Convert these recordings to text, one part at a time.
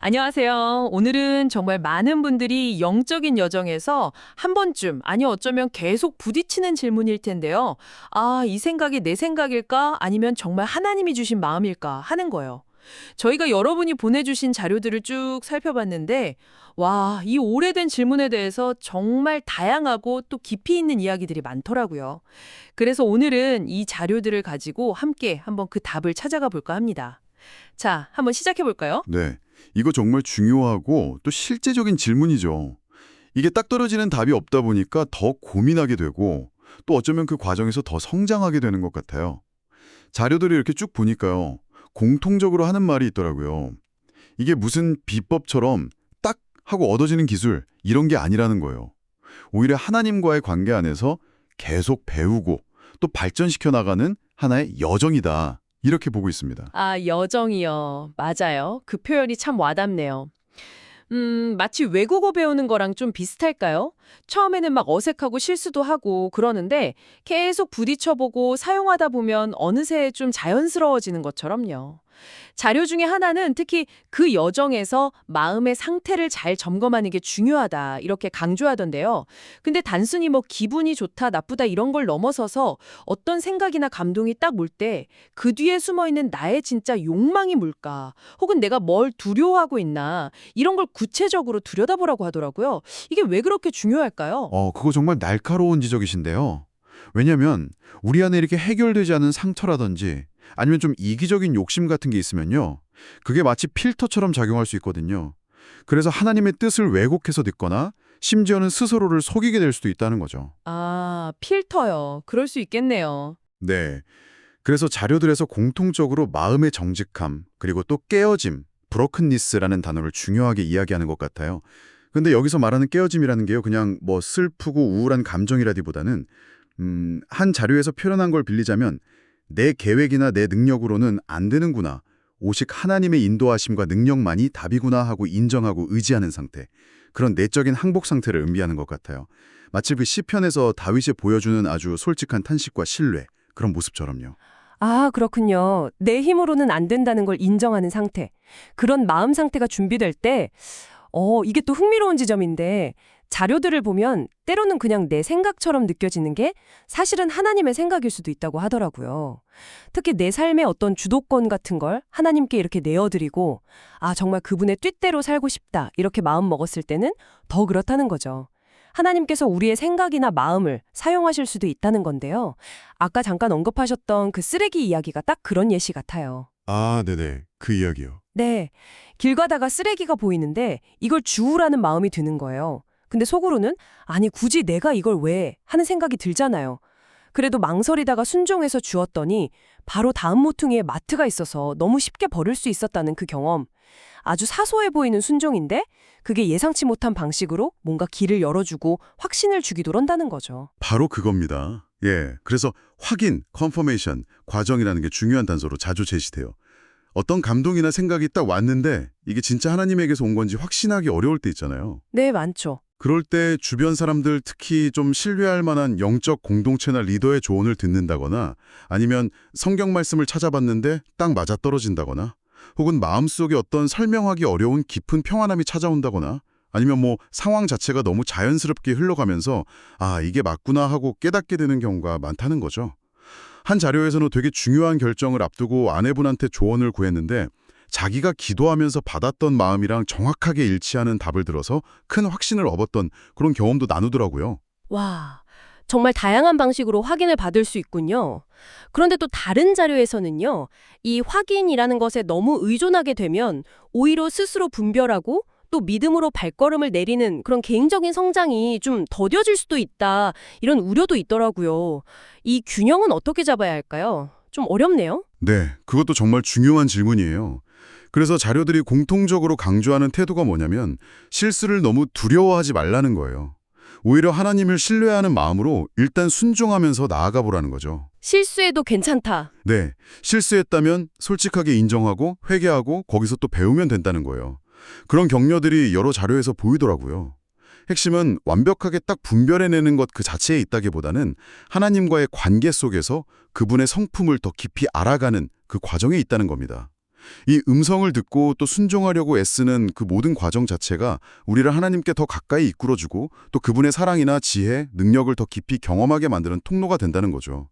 안녕하세요. 오늘은 정말 많은 분들이 영적인 여정에서 한 번쯤, 아니 어쩌면 계속 부딪히는 질문일 텐데요. 아, 이 생각이 내 생각일까? 아니면 정말 하나님이 주신 마음일까? 하는 거예요. 저희가 여러분이 보내주신 자료들을 쭉 살펴봤는데, 와, 이 오래된 질문에 대해서 정말 다양하고 또 깊이 있는 이야기들이 많더라고요. 그래서 오늘은 이 자료들을 가지고 함께 한번 그 답을 찾아가 볼까 합니다. 자, 한번 시작해 볼까요? 네, 이거 정말 중요하고 또 실제적인 질문이죠. 이게 딱 떨어지는 답이 없다 보니까 더 고민하게 되고 또 어쩌면 그 과정에서 더 성장하게 되는 것 같아요. 자료들을 이렇게 쭉 보니까요. 공통적으로 하는 말이 있더라고요. 이게 무슨 비법처럼 딱 하고 얻어지는 기술 이런 게 아니라는 거예요. 오히려 하나님과의 관계 안에서 계속 배우고 또 발전시켜 나가는 하나의 여정이다. 이렇게 보고 있습니다. 아, 여정이요. 맞아요. 그 표현이 참 와닿네요. 마치 외국어 배우는 거랑 좀 비슷할까요? 처음에는 막 어색하고 실수도 하고 그러는데 계속 부딪혀보고 사용하다 보면 어느새 좀 자연스러워지는 것처럼요. 자료 중에 하나는 특히 그 여정에서 마음의 상태를 잘 점검하는 게 중요하다 이렇게 강조하던데요. 근데 단순히 뭐 기분이 좋다 나쁘다 이런 걸 넘어서서 어떤 생각이나 감동이 딱 물 때 그 뒤에 숨어있는 나의 진짜 욕망이 뭘까 혹은 내가 뭘 두려워하고 있나 이런 걸 구체적으로 들여다보라고 하더라고요. 이게 왜 그렇게 중요할까요? 그거 정말 날카로운 지적이신데요. 왜냐면 우리 안에 이렇게 해결되지 않은 상처라든지 아니면 좀 이기적인 욕심 같은 게 있으면요. 그게 마치 필터처럼 작용할 수 있거든요. 그래서 하나님의 뜻을 왜곡해서 듣거나 심지어는 스스로를 속이게 될 수도 있다는 거죠. 아, 필터요. 그럴 수 있겠네요. 네. 그래서 자료들에서 공통적으로 마음의 정직함, 그리고 또 깨어짐, 브로큰니스라는 단어를 중요하게 이야기하는 것 같아요. 근데 여기서 말하는 깨어짐이라는 게요. 그냥 뭐 슬프고 우울한 감정이라기보다는 한 자료에서 표현한 걸 빌리자면 내 계획이나 내 능력으로는 안 되는구나. 오직 하나님의 인도하심과 능력만이 답이구나 하고 인정하고 의지하는 상태. 그런 내적인 항복 상태를 의미하는 것 같아요. 마치 그 시편에서 다윗이 보여주는 아주 솔직한 탄식과 신뢰, 그런 모습처럼요. 아, 그렇군요. 내 힘으로는 안 된다는 걸 인정하는 상태. 그런 마음 상태가 준비될 때, 이게 또 흥미로운 지점인데, 자료들을 보면 때로는 그냥 내 생각처럼 느껴지는 게 사실은 하나님의 생각일 수도 있다고 하더라고요. 특히 내 삶의 어떤 주도권 같은 걸 하나님께 이렇게 내어드리고, 아, 정말 그분의 뜻대로 살고 싶다. 이렇게 마음 먹었을 때는 더 그렇다는 거죠. 하나님께서 우리의 생각이나 마음을 사용하실 수도 있다는 건데요. 아까 잠깐 언급하셨던 그 쓰레기 이야기가 딱 그런 예시 같아요. 아, 네네. 그 이야기요. 네, 길 가다가 쓰레기가 보이는데 이걸 주우라는 마음이 드는 거예요. 근데 속으로는 아니 굳이 내가 이걸 왜 하는 생각이 들잖아요. 그래도 망설이다가 순종해서 주었더니 바로 다음 모퉁이에 마트가 있어서 너무 쉽게 버릴 수 있었다는 그 경험. 아주 사소해 보이는 순종인데 그게 예상치 못한 방식으로 뭔가 길을 열어주고 확신을 주기도 한다는 거죠. 바로 그겁니다. 예, 그래서 확인, confirmation, 과정이라는 게 중요한 단서로 자주 제시돼요. 어떤 감동이나 생각이 딱 왔는데 이게 진짜 하나님에게서 온 건지 확신하기 어려울 때 있잖아요. 네, 많죠. 그럴 때 주변 사람들 특히 좀 신뢰할 만한 영적 공동체나 리더의 조언을 듣는다거나 아니면 성경 말씀을 찾아봤는데 딱 맞아떨어진다거나 혹은 마음속에 어떤 설명하기 어려운 깊은 평안함이 찾아온다거나 아니면 뭐 상황 자체가 너무 자연스럽게 흘러가면서 아, 이게 맞구나 하고 깨닫게 되는 경우가 많다는 거죠. 한 자료에서는 되게 중요한 결정을 앞두고 아내분한테 조언을 구했는데 자기가 기도하면서 받았던 마음이랑 정확하게 일치하는 답을 들어서 큰 확신을 얻었던 그런 경험도 나누더라고요. 와, 정말 다양한 방식으로 확인을 받을 수 있군요. 그런데 또 다른 자료에서는요, 이 확인이라는 것에 너무 의존하게 되면 오히려 스스로 분별하고 또 믿음으로 발걸음을 내리는 그런 개인적인 성장이 좀 더뎌질 수도 있다. 이런 우려도 있더라고요. 이 균형은 어떻게 잡아야 할까요? 좀 어렵네요. 네, 그것도 정말 중요한 질문이에요. 그래서 자료들이 공통적으로 강조하는 태도가 뭐냐면 실수를 너무 두려워하지 말라는 거예요. 오히려 하나님을 신뢰하는 마음으로 일단 순종하면서 나아가 보라는 거죠. 실수해도 괜찮다. 네, 실수했다면 솔직하게 인정하고 회개하고 거기서 또 배우면 된다는 거예요. 그런 격려들이 여러 자료에서 보이더라고요. 핵심은 완벽하게 딱 분별해내는 것 그 자체에 있다기보다는 하나님과의 관계 속에서 그분의 성품을 더 깊이 알아가는 그 과정에 있다는 겁니다. 이 음성을 듣고 또 순종하려고 애쓰는 그 모든 과정 자체가 우리를 하나님께 더 가까이 이끌어주고 또 그분의 사랑이나 지혜, 능력을 더 깊이 경험하게 만드는 통로가 된다는 거죠.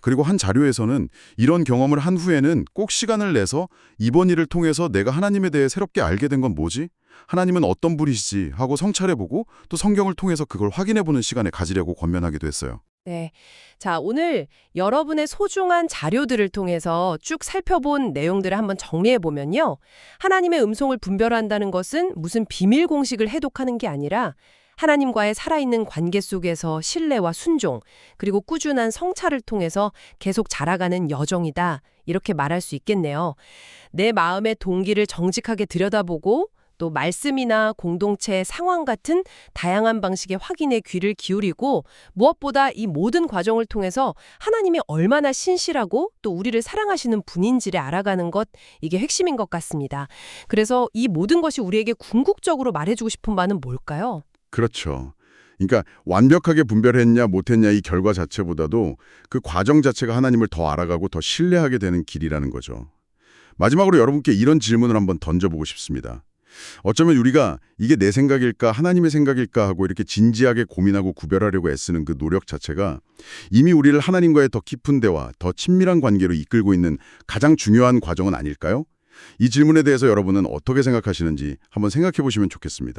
그리고 한 자료에서는 이런 경험을 한 후에는 꼭 시간을 내서 이번 일을 통해서 내가 하나님에 대해 새롭게 알게 된 건 뭐지? 하나님은 어떤 분이시지? 하고 성찰해보고 또 성경을 통해서 그걸 확인해보는 시간을 가지려고 권면하기도 했어요. 네. 자, 오늘 여러분의 소중한 자료들을 통해서 쭉 살펴본 내용들을 한번 정리해 보면요. 하나님의 음성을 분별한다는 것은 무슨 비밀 공식을 해독하는 게 아니라 하나님과의 살아있는 관계 속에서 신뢰와 순종, 그리고 꾸준한 성찰을 통해서 계속 자라가는 여정이다. 이렇게 말할 수 있겠네요. 내 마음의 동기를 정직하게 들여다보고 또 말씀이나 공동체 상황 같은 다양한 방식의 확인에 귀를 기울이고 무엇보다 이 모든 과정을 통해서 하나님이 얼마나 신실하고 또 우리를 사랑하시는 분인지를 알아가는 것, 이게 핵심인 것 같습니다. 그래서 이 모든 것이 우리에게 궁극적으로 말해주고 싶은 바는 뭘까요? 그렇죠. 그러니까 완벽하게 분별했냐 못했냐 이 결과 자체보다도 그 과정 자체가 하나님을 더 알아가고 더 신뢰하게 되는 길이라는 거죠. 마지막으로 여러분께 이런 질문을 한번 던져보고 싶습니다. 어쩌면 우리가 이게 내 생각일까 하나님의 생각일까 하고 이렇게 진지하게 고민하고 구별하려고 애쓰는 그 노력 자체가 이미 우리를 하나님과의 더 깊은 대화, 더 친밀한 관계로 이끌고 있는 가장 중요한 과정은 아닐까요? 이 질문에 대해서 여러분은 어떻게 생각하시는지 한번 생각해 보시면 좋겠습니다.